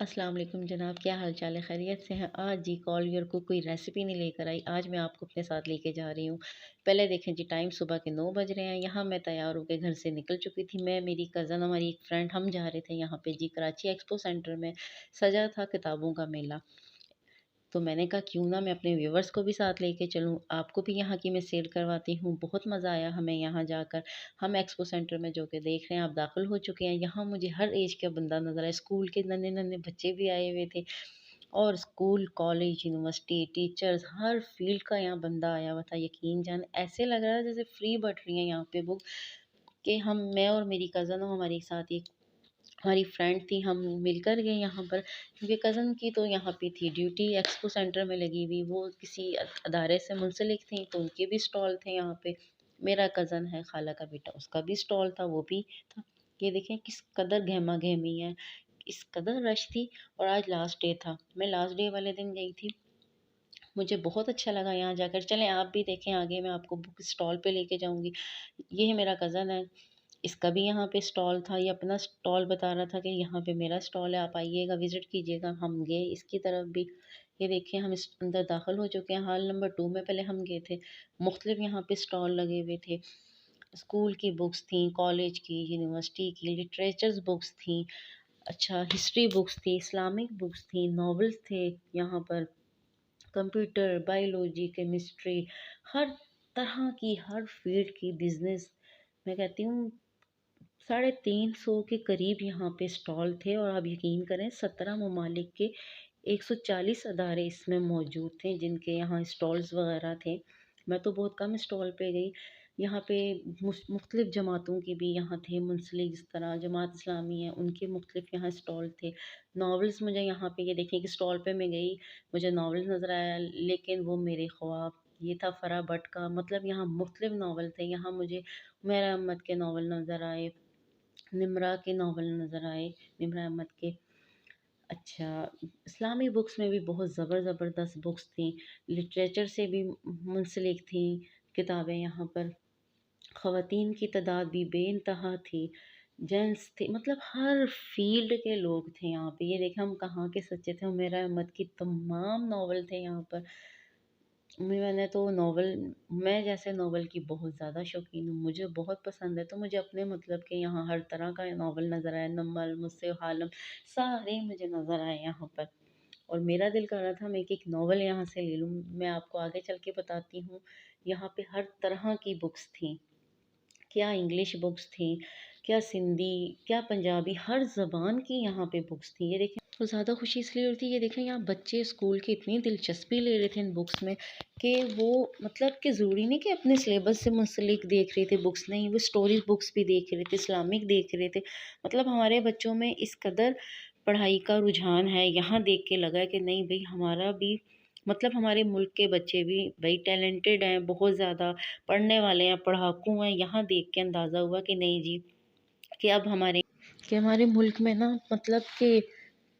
अस्सलाम वालेकुम जनाब, क्या हाल चाल है? खैरियत से हैं? आज जी कॉल योर को कोई रेसिपी नहीं लेकर आई। आज मैं आपको अपने साथ लेके जा रही हूँ। पहले देखें जी, टाइम सुबह के 9 बज रहे हैं। यहाँ मैं तैयार होकर घर से निकल चुकी थी। मैं, मेरी कज़न, हमारी एक फ्रेंड, हम जा रहे थे यहाँ पे जी कराची एक्सपो सेंटर में सजा था किताबों का मेला। तो मैंने कहा क्यों ना मैं अपने व्यूवर्स को भी साथ लेके चलूँ, आपको भी यहाँ की मैं सेल करवाती हूँ। बहुत मज़ा आया हमें यहाँ जाकर। हम एक्सपो सेंटर में जो कि देख रहे हैं, आप दाखिल हो चुके हैं। यहाँ मुझे हर एज का बंदा नज़र आया। स्कूल के नन्हे-नन्हे बच्चे भी आए हुए थे और स्कूल, कॉलेज, यूनिवर्सिटी, टीचर्स, हर फ़ील्ड का यहाँ बंदा आया हुआ था। यकीन जान ऐसे लग रहा है जैसे फ्री बँट रही हैं यहाँ पे बुक, कि मैं और मेरी कज़न और हमारे साथ एक हमारी फ्रेंड थी, हम मिलकर गए यहाँ पर, क्योंकि कज़न की तो यहाँ पे थी ड्यूटी एक्सपो सेंटर में लगी हुई। वो किसी अदारे से मुंसलिक थी, तो उनके भी स्टॉल थे यहाँ पे। मेरा कज़न है, खाला का बेटा, उसका भी स्टॉल था, वो भी था। ये देखें किस कदर गहमा-गहमी है, इस कदर रश थी। और आज लास्ट डे था। मैं लास्ट डे वाले दिन गई थी। मुझे बहुत अच्छा लगा यहाँ जाकर। चलें आप भी देखें, आगे मैं आपको बुक स्टॉल पे लेके जाऊँगी। ये है मेरा कज़न है, इसका भी यहाँ पे स्टॉल था। ये अपना स्टॉल बता रहा था कि यहाँ पे मेरा स्टॉल है, आप आइएगा, विज़िट कीजिएगा। हम गए इसकी तरफ भी। ये देखिए हम इस अंदर दाखिल हो चुके हैं। हॉल नंबर 2 में पहले हम गए थे। मुख्तलिफ यहाँ पे स्टॉल लगे हुए थे। स्कूल की बुक्स थीं, कॉलेज की, यूनिवर्सिटी की, लिटरेचर्स बुक्स थीं, अच्छा हिस्ट्री बुक्स थी, इस्लामिक बुक्स थीं, नॉवेल्स थे यहाँ पर, कंप्यूटर, बायोलॉजी, केमिस्ट्री, हर तरह की, हर फ़ील्ड की, बिज़नेस, मैं कहती हूँ 350 के करीब यहाँ पे स्टॉल थे। और आप यकीन करें 17 ममालिक के 140 अदारे इसमें मौजूद थे जिनके यहाँ स्टॉल्स वगैरह थे। मैं तो बहुत कम स्टॉल पे गई। यहाँ पे मुख्तलिफ़ जमातों के भी यहाँ थे मुंसलिक, जिस तरह जमात इस्लामी है उनके मुख्तलिफ़ यहाँ स्टॉल थे। नॉवेल्स मुझे यहाँ पे, ये देखिए कि स्टॉल पे मैं गई, मुझे नॉवेल नज़र आया, लेकिन वो मेरे ख्वाब, ये था फरा भट्ट का। मतलब यहाँ मुख्तलिफ़ नावल थे। यहाँ मुझे हुमैरा अहमद के नावल नज़र आए, निम्रा के नावल नज़र आए, निम्रा अहमद के। अच्छा, इस्लामी बुक्स में भी बहुत ज़बरदस्त बुक्स थी, लिटरेचर से भी मुंसलिक थी किताबें यहाँ पर। ख़वातीन की तादाद भी बेइंतहा थी, जेंट्स थे, मतलब हर फ़ील्ड के लोग थे यहाँ पे। ये देखें हम कहाँ के सच्चे थे, हुमैरा अहमद की तमाम नावल थे यहाँ पर। मैंने तो नावल, मैं जैसे नावल की बहुत ज़्यादा शौकीन हूँ, मुझे बहुत पसंद है, तो मुझे अपने मतलब के यहाँ हर तरह का नावल नज़र आया, नम्मल, मुझसे हालम, सारे मुझे नज़र आए यहाँ पर। और मेरा दिल कर रहा था मैं एक-एक नावल यहाँ से ले लूँ। मैं आपको आगे चल के बताती हूँ। यहाँ पे हर तरह की बुक्स थीं, क्या इंग्लिश बुक्स थी, क्या सिंधी, क्या पंजाबी, हर ज़बान की यहाँ पे बुक्स थी। ये देखें, तो ज़्यादा खुशी इसलिए होती है, ये देखें यहाँ बच्चे स्कूल की इतनी दिलचस्पी ले रहे थे इन बुक्स में, कि वो मतलब कि ज़रूरी नहीं कि अपने सिलेबस से मुंसलिक देख रहे थे बुक्स, नहीं, वो स्टोरी बुक्स भी देख रहे थे, इस्लामिक देख रहे थे। मतलब हमारे बच्चों में इस कदर पढ़ाई का रुझान है, यहाँ देख के लगा कि नहीं भई हमारा भी, मतलब हमारे मुल्क के बच्चे भी भई टैलेंटेड हैं, बहुत ज़्यादा पढ़ने वाले हैं, पढ़ाकू हैं। यहाँ देख के अंदाज़ा हुआ कि नहीं जी, कि अब हमारे मुल्क में ना, मतलब कि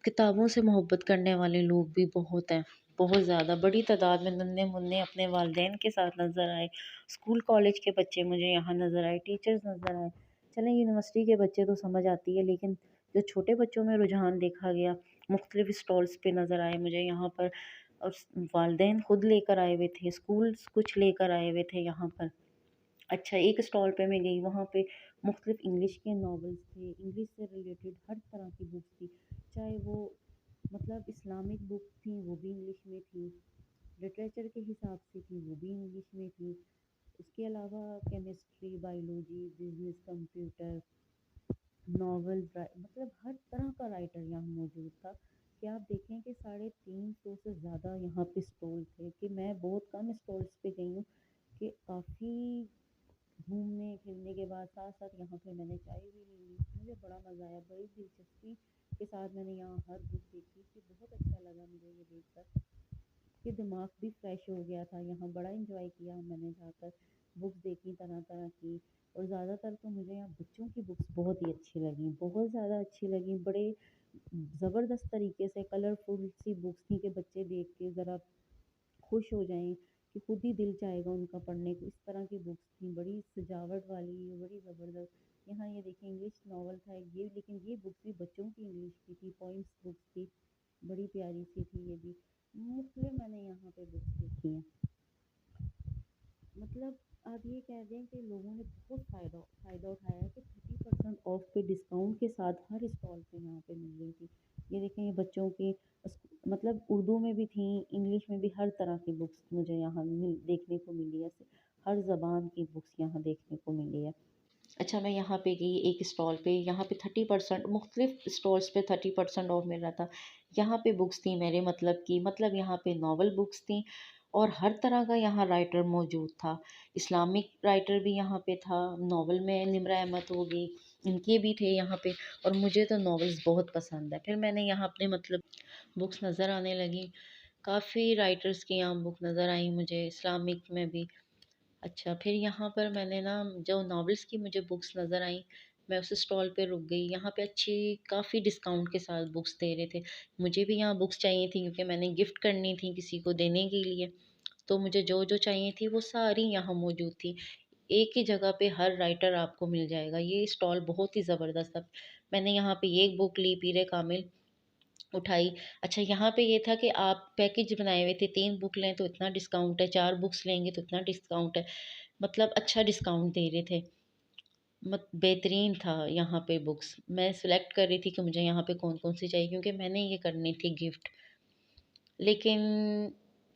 किताबों से मोहब्बत करने वाले लोग भी बहुत हैं, बहुत ज़्यादा बड़ी तादाद में नन्हे-मुन्ने अपने वालिदैन के साथ नज़र आए। स्कूल कॉलेज के बच्चे मुझे यहाँ नज़र आए, टीचर्स नज़र आए। चलें यूनिवर्सिटी के बच्चे तो समझ आती है, लेकिन जो छोटे बच्चों में रुझान देखा गया, मुख्तलिफ़ स्टॉल्स पे नज़र आए मुझे यहाँ पर। और वालिदैन खुद लेकर आए हुए थे, स्कूल्स कुछ लेकर आए हुए थे यहाँ पर। अच्छा, एक स्टॉल पे मैं गई, वहाँ पे मुख्तलिफ़ इंग्लिश के नॉवेल्स थे, इंग्लिश से रिलेटेड हर तरह की बुक्स थी। चाहे वो मतलब इस्लामिक बुक्स थी, वो भी इंग्लिश में थी, लिटरेचर के हिसाब से थी, वो भी इंग्लिश में थी। इसके अलावा chemistry, biology, business, computer, novels, मतलब हर तरह का राइटर यहाँ मौजूद था। कि आप देखें कि 350 से ज़्यादा यहाँ पे स्टॉल थे, कि मैं बहुत कम स्टॉल्स पे गई हूँ, कि काफ़ी घूमने फिरने के बाद साथ-साथ यहाँ पे मैंने चाय भी ले ली। मुझे बड़ा मज़ा आया, बड़ी दिलचस्पी के साथ मैंने यहाँ हर बुक देखी, कि बहुत अच्छा लगा मुझे ये देखकर, कि दिमाग भी फ्रेश हो गया था। यहाँ बड़ा एंजॉय किया मैंने जाकर, बुक्स देखी तरह-तरह की। और ज़्यादातर तो मुझे यहाँ बच्चों की बुक्स बहुत ही अच्छी लगीं, बहुत ज़्यादा अच्छी लगीं। बड़े ज़बरदस्त तरीके से कलरफुल सी बुक्स थी, कि बच्चे देख के ज़रा खुश हो जाएँ, कि खुद ही दिल चाहेगा उनका पढ़ने को। इस तरह की बुक्स थी, बड़ी सजावट वाली, बड़ी ज़बरदस्त। यहाँ ये देखिए इंग्लिश नॉवल था ये, लेकिन ये बुक भी बच्चों की इंग्लिश की थी, पोइम्स बुक थी, बड़ी प्यारी सी थी ये भी। मुख्तलिफ मैंने यहाँ पे बुक्स देखी हैं। मतलब आप ये कह दें कि लोगों ने बहुत फ़ायदा उठाया कि 30% ऑफ पे डिस्काउंट के साथ हर स्टॉल पे यहाँ पे मिल रही थी। ये देखें ये बच्चों की मतलब उर्दू में भी थी, इंग्लिश में भी, हर तरह की बुक्स मुझे यहाँ देखने को मिली है। हर ज़बान की बुक्स यहाँ देखने को मिली है। अच्छा मैं यहाँ पे गई एक स्टॉल पे, यहाँ पे 30% मुख्तलिफ स्टॉल्स पे 30% ऑफ मिल रहा था। यहाँ पे बुक्स थी मेरे मतलब की, मतलब यहाँ पे नावल बुक्स थी और हर तरह का यहाँ राइटर मौजूद था। इस्लामिक राइटर भी यहाँ पे था, नावल में निम्रा अहमद हो गई, इनके भी थे यहाँ पे। और मुझे तो नावल्स बहुत पसंद है। फिर मैंने यहाँ अपने मतलब बुक्स नज़र आने लगी, काफ़ी राइटर्स की यहाँ बुक नज़र आई मुझे, इस्लामिक में भी। अच्छा, फिर यहाँ पर मैंने ना जो नॉवेल्स की मुझे बुक्स नज़र आई, मैं उस स्टॉल पे रुक गई। यहाँ पे अच्छी काफ़ी डिस्काउंट के साथ बुक्स दे रहे थे। मुझे भी यहाँ बुक्स चाहिए थी क्योंकि मैंने गिफ्ट करनी थी किसी को देने के लिए। तो मुझे जो-जो चाहिए थी वो सारी यहाँ मौजूद थी। एक ही जगह पे हर राइटर आपको मिल जाएगा। ये स्टॉल बहुत ही ज़बरदस्त था। मैंने यहाँ पे ये एक बुक ली, पीर कामिल उठाई। अच्छा यहाँ पे ये था कि आप पैकेज बनाए हुए थे, 3 बुक लें तो इतना डिस्काउंट है, 4 बुक्स लेंगे तो इतना डिस्काउंट है। मतलब अच्छा डिस्काउंट दे रहे थे। बेहतरीन था यहाँ पे बुक्स। मैं सिलेक्ट कर रही थी कि मुझे यहाँ पे कौन-कौन सी चाहिए क्योंकि मैंने ये करनी थी गिफ्ट। लेकिन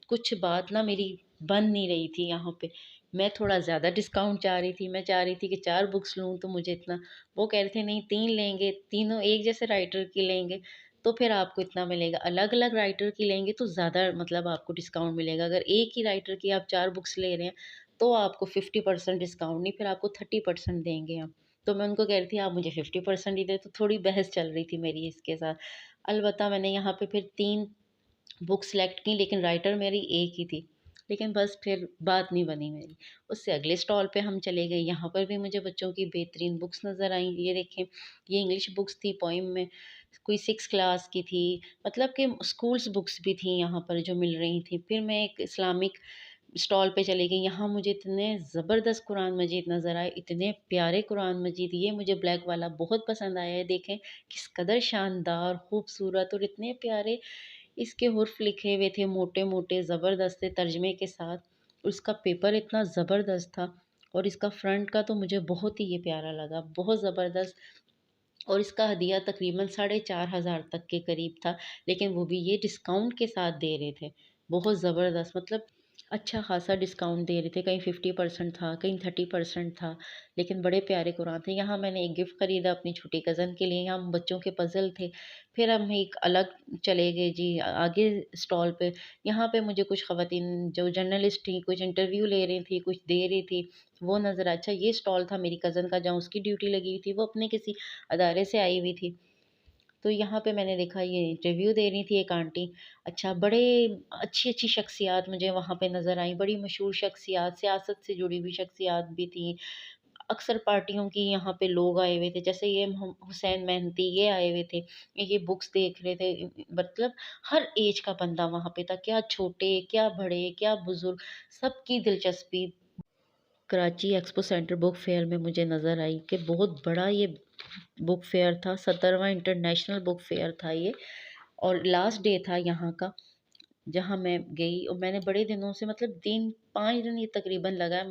कुछ बात ना मेरी बन नहीं रही थी यहाँ पे। मैं थोड़ा ज़्यादा डिस्काउंट चाह रही थी। मैं चाह रही थी कि 4 बुक्स लूँ तो मुझे इतना, वो कह रहे थे नहीं 3 लेंगे, तीनों एक जैसे राइटर की लेंगे तो फिर आपको इतना मिलेगा। अलग-अलग राइटर की लेंगे तो ज़्यादा मतलब आपको डिस्काउंट मिलेगा। अगर एक ही राइटर की आप 4 बुक्स ले रहे हैं तो आपको 50% डिस्काउंट नहीं, फिर आपको 30% देंगे हम। तो मैं उनको कह रही थी आप मुझे 50% ही दें, तो थोड़ी बहस चल रही थी मेरी इसके साथ। अलबत्ता मैंने यहाँ पे फिर 3 बुक सेलेक्ट की लेकिन राइटर मेरी एक ही थी। लेकिन बस फिर बात नहीं बनी मेरी। उससे अगले स्टॉल पे हम चले गए, यहाँ पर भी मुझे बच्चों की बेहतरीन बुक्स नज़र आईं। ये देखें, ये इंग्लिश बुक्स थी पोएम में, कोई 6 क्लास की थी, मतलब कि स्कूल्स बुक्स भी थी यहाँ पर जो मिल रही थी। फिर मैं एक इस्लामिक स्टॉल पे चली गई, यहाँ मुझे इतने ज़बरदस्त कुरान मजीद नज़र आए, इतने प्यारे कुरान मजीद। ये मुझे ब्लैक वाला बहुत पसंद आया है, देखें किस कदर शानदार, खूबसूरत और इतने प्यारे इसके हुर्फ लिखे हुए थे, मोटे-मोटे ज़बरदस्त से तर्जमे के साथ। उसका पेपर इतना ज़बरदस्त था और इसका फ्रंट का तो मुझे बहुत ही ये प्यारा लगा, बहुत ज़बरदस्त। और इसका हदिया तकरीबन 4,500 तक के करीब था, लेकिन वो भी ये डिस्काउंट के साथ दे रहे थे। बहुत ज़बरदस्त, मतलब अच्छा खासा डिस्काउंट दे रहे थे, कहीं 50% था, कहीं 30% था, लेकिन बड़े प्यारे कुरान थे। यहाँ मैंने एक गिफ्ट खरीदा अपनी छोटी कज़न के लिए, यहाँ बच्चों के पज़ल थे। फिर हम एक अलग चले गए जी आगे स्टॉल पे। यहाँ पे मुझे कुछ ख़वातीन जो जर्नलिस्ट थी, कुछ इंटरव्यू ले रही थी, कुछ दे रही थी, वो नज़र अच्छा ये स्टॉल था मेरी कज़न का जहाँ उसकी ड्यूटी लगी हुई थी, वो अपने किसी अदारे से आई हुई थी। तो यहाँ पे मैंने देखा ये इंटरव्यू दे रही थी एक आंटी। अच्छा बड़े अच्छी-अच्छी शख्सियात मुझे वहाँ पे नज़र आईं, बड़ी मशहूर शख्सियात, सियासत से जुड़ी हुई शख्सियात भी थीं। अक्सर पार्टियों की यहाँ पे लोग आए हुए थे, जैसे ये हुसैन मेहनती ये आए हुए थे, ये बुक्स देख रहे थे। मतलब हर ऐज का बंदा वहाँ पे था, क्या छोटे, क्या बड़े, क्या बुज़ुर्ग, सबकी दिलचस्पी Karachi expo centre book fair में मुझे नज़र आई कि बहुत बड़ा ये बुक फेयर था, 17वाँ इंटरनेशनल बुक फेयर था ये और लास्ट डे था यहाँ का, जहाँ मैं गई और मैंने बड़े दिनों से मतलब 3-5 दिन ये तकरीबन लगा,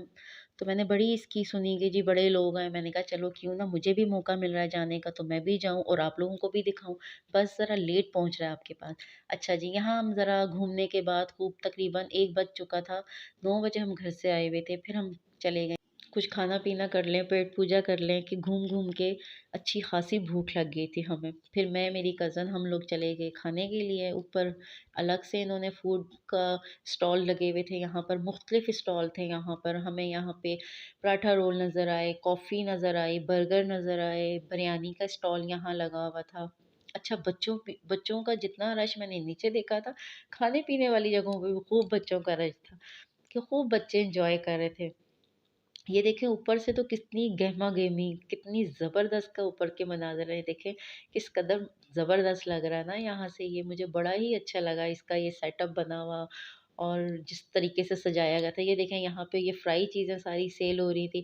तो मैंने बड़ी इसकी सुनी कि जी बड़े लोग आए, मैंने कहा चलो क्यों ना मुझे भी मौका मिल रहा है जाने का तो मैं भी जाऊँ और आप लोगों को भी दिखाऊँ, बस ज़रा लेट पहुँच रहा है आपके पास। अच्छा जी, यहाँ हम ज़रा घूमने के बाद खूब तकरीबन 1 बज चुका था, 9 बजे हम घर से आए हुए थे, फिर हम चले गए। कुछ खाना-पीना कर लें, पेट पूजा कर लें कि घूम-घूम के अच्छी ख़ासी भूख लग गई थी हमें। फिर मैं, मेरी कज़न हम लोग चले गए खाने के लिए ऊपर, अलग से इन्होंने फूड का स्टॉल लगे हुए थे, यहाँ पर मुख्तलिफ़ स्टॉल थे यहाँ पर। हमें यहाँ पे पराठा रोल नज़र आए, कॉफ़ी नज़र आई, बर्गर नज़र आए, बिरयानी का स्टॉल यहाँ लगा हुआ था। अच्छा बच्चों का जितना रश मैंने नीचे देखा था, खाने-पीने वाली जगहों पे भी खूब बच्चों का रश था, कि खूब बच्चे एन्जॉय कर रहे थे। ये देखें ऊपर से तो कितनी गहमा-गहमी, कितनी ज़बरदस्त का ऊपर के मनाज़र हैं, देखें किस कदर ज़बरदस्त लग रहा है ना यहाँ से, ये मुझे बड़ा ही अच्छा लगा इसका ये सेटअप बना हुआ और जिस तरीके से सजाया गया था। ये देखें यहाँ पे ये फ्राई चीज़ें सारी सेल हो रही थी।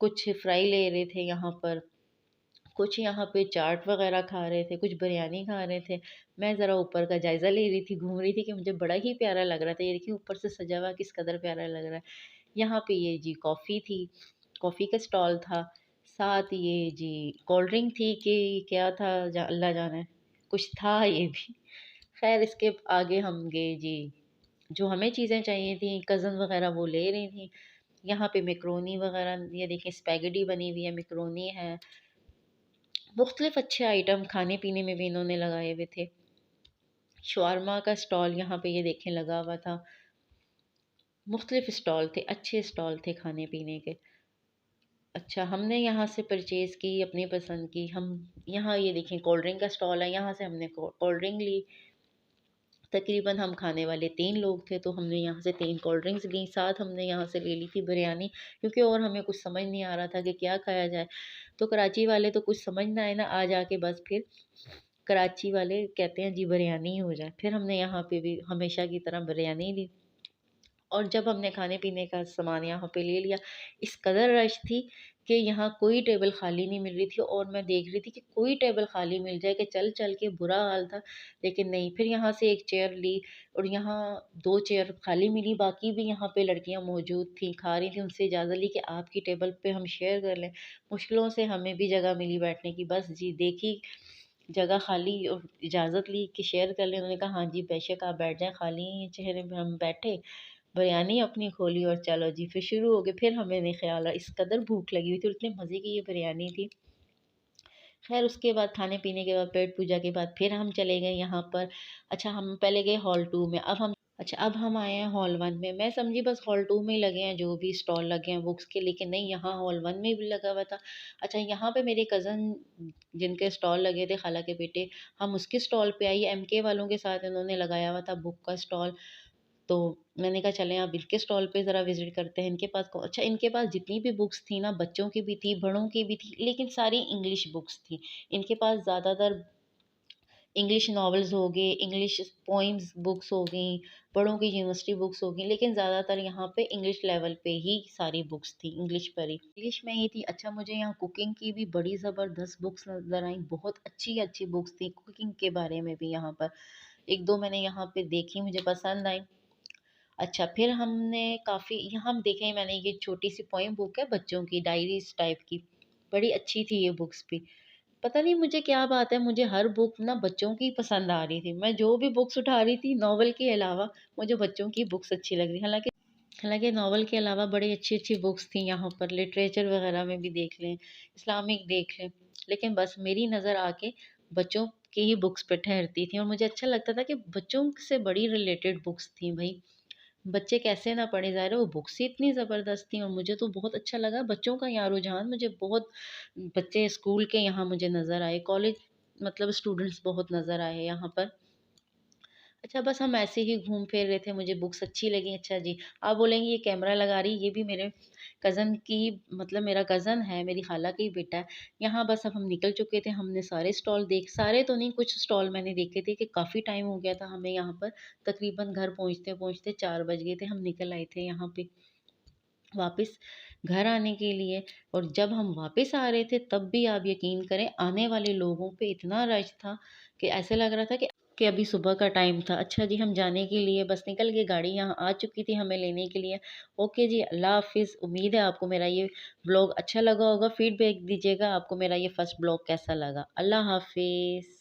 कुछ फ्राई ले रहे थे यहाँ पर, कुछ यहाँ पे चाट वगैरह खा रहे थे, कुछ बिरयानी खा रहे थे। मैं ज़रा ऊपर का जायज़ा ले रही थी, घूम रही थी कि मुझे बड़ा ही प्यारा लग रहा था। ये देखिए ऊपर से सजा हुआ किस कदर प्यारा लग रहा है। यहाँ पे ये जी कॉफ़ी थी, कॉफ़ी का स्टॉल था। साथ ये जी कोल्ड ड्रिंक थी कि क्या था अल्लाह जाने, कुछ था ये भी। ख़ैर इसके आगे हम गए जी, जो हमें चीज़ें चाहिए थी कज़न वग़ैरह वो ले रही थी। यहाँ पे मैकरोनी वग़ैरह ये देखिए स्पैगेटी बनी हुई है, मैकरोनी है, मुख्तलिफ़ अच्छे आइटम खाने-पीने में भी इन्होंने लगाए हुए थे। शवारमा का स्टॉल यहाँ पे ये देखें लगा हुआ था। मुख्तलिफ़ स्टॉल थे, अच्छे स्टॉल थे खाने-पीने के। अच्छा हमने यहाँ से परचेज़ की अपनी पसंद की। हम यहाँ ये देखें कोल्ड ड्रिंक का स्टॉल है, यहाँ से हमने कोल्ड ड्रिंक ली। तकरीबन हम खाने वाले 3 लोग थे, तो हमने यहाँ से 3 कोल्ड ड्रिंक्स लीं। साथ हमने यहाँ से ले ली थी बिरयानी, क्योंकि और हमें कुछ समझ नहीं आ रहा था कि क्या खाया जाए। तो कराची वाले तो कुछ समझ ना आए ना, आ जाके बस फिर कराची वाले कहते हैं जी बिरयानी ही हो जाए। फिर हमने यहाँ पे भी हमेशा की तरह बिरयानी ली। और जब हमने खाने-पीने का सामान यहाँ पे ले लिया, इस कदर रश थी कि यहाँ कोई टेबल खाली नहीं मिल रही थी, और मैं देख रही थी कि कोई टेबल खाली मिल जाए कि चल-चल के बुरा हाल था, लेकिन नहीं। फिर यहाँ से एक चेयर ली और यहाँ 2 चेयर खाली मिली, बाकी भी यहाँ पे लड़कियाँ मौजूद थीं, खा रही थीं। उनसे इजाज़त ली कि आपकी टेबल पे हम शेयर कर लें। मुश्किलों से हमें भी जगह मिली बैठने की। बस जी देखी जगह खाली और इजाज़त ली कि शेयर कर लें। उन्होंने कहा हाँ जी बेशक आप बैठ जाएँ, खाली हैं चेहरे पे। हम बैठे, बिरयानी अपनी खोली और चलो जी फिर शुरू हो गए। फिर हमें नहीं ख़्याल रहा, इस कदर भूख लगी हुई थी और इतने मज़े की ये बिरयानी थी। ख़ैर उसके बाद खाने-पीने के बाद पेट पूजा के बाद फिर हम चले गए यहाँ पर। अच्छा हम पहले गए हॉल 2 में, अब हम आए हैं हॉल 1 में। मैं समझी बस हॉल 2 में ही लगे हैं जो भी स्टॉल लगे हैं बुक्स के, लेकिन नहीं यहाँ हॉल 1 में भी लगा हुआ था। अच्छा यहाँ पे मेरे कज़न जिनके स्टॉल लगे थे खाला के बेटे, हम उसके स्टॉल पे आई, एमके वालों के साथ इन्होंने लगाया हुआ था बुक का स्टॉल। तो मैंने कहा चलें अब इनके स्टॉल पे ज़रा विज़िट करते हैं। इनके पास अच्छा इनके पास जितनी भी बुक्स थी ना, बच्चों की भी थी, बड़ों की भी थी, लेकिन सारी इंग्लिश बुक्स थी। इनके पास ज़्यादातर इंग्लिश नॉवेल्स हो गए, इंग्लिश पोएम्स बुक्स हो गईं, बड़ों की यूनिवर्सिटी बुक्स हो गईं, लेकिन ज़्यादातर यहाँ पे इंग्लिश लेवल पे ही सारी बुक्स थी, इंग्लिश पर ही। इंग्लिश में ही थी। अच्छा मुझे यहाँ कुकिंग की भी बड़ी ज़बरदस्त बुक्स नज़र आईं, बहुत अच्छी-अच्छी बुक्स थी कुकिंग के बारे में भी यहाँ पर। 1-2 मैंने यहाँ पे देखी, मुझे पसंद आईं। अच्छा, फिर हमने काफ़ी यहाँ हम देखें, मैंने ये छोटी-सी पोएम बुक है बच्चों की, डायरीज़ टाइप की, बड़ी अच्छी थी ये बुक्स भी। पता नहीं मुझे क्या बात है, मुझे हर बुक ना बच्चों की पसंद आ रही थी। मैं जो भी बुक्स उठा रही थी नॉवल के अलावा, मुझे बच्चों की बुक्स अच्छी लग रही। हालाँकि नॉवल के अलावा बड़ी अच्छी-अच्छी बुक्स थी यहाँ पर, लिटरेचर वगैरह में भी देख लें, इस्लामिक देख लें, लेकिन बस मेरी नज़र आके बच्चों की ही बुक्स पे ठहरती थी और मुझे अच्छा लगता था कि बच्चों से बड़ी रिलेटेड बुक्स थी भई। बच्चे कैसे ना पढ़ें, ज़ाहिर है वो बुक्स ही इतनी ज़बरदस्त थी और मुझे तो बहुत अच्छा लगा बच्चों का यहाँ रुझान। मुझे बहुत बच्चे स्कूल के यहाँ मुझे नज़र आए, कॉलेज मतलब स्टूडेंट्स बहुत नज़र आए यहाँ पर। अच्छा बस हम ऐसे ही घूम फिर रहे थे, मुझे बुक्स अच्छी लगी। अच्छा जी, आप बोलेंगी ये कैमरा लगा रही, ये भी मेरे कज़न की मतलब मेरा कज़न है, मेरी खाला का ही बेटा है। यहाँ बस अब हम निकल चुके थे, हमने सारे स्टॉल सारे तो नहीं, कुछ स्टॉल मैंने देखे थे कि काफ़ी टाइम हो गया था हमें यहाँ पर, तकरीबन घर पहुँचते-पहुँचते 4 बज गए थे, हम निकल आए थे यहाँ पे वापस घर आने के लिए। और जब हम वापस आ रहे थे तब भी आप यकीन करें आने वाले लोगों पे इतना रश था कि ऐसे लग रहा था कि अभी सुबह का टाइम था। अच्छा जी हम जाने के लिए बस निकल गए, गाड़ी यहाँ आ चुकी थी हमें लेने के लिए। ओके जी, अल्लाह हाफ़िज़। उम्मीद है आपको मेरा ये व्लॉग अच्छा लगा होगा, फ़ीडबैक दीजिएगा आपको मेरा ये फर्स्ट व्लॉग कैसा लगा। अल्लाह हाफ़िज़।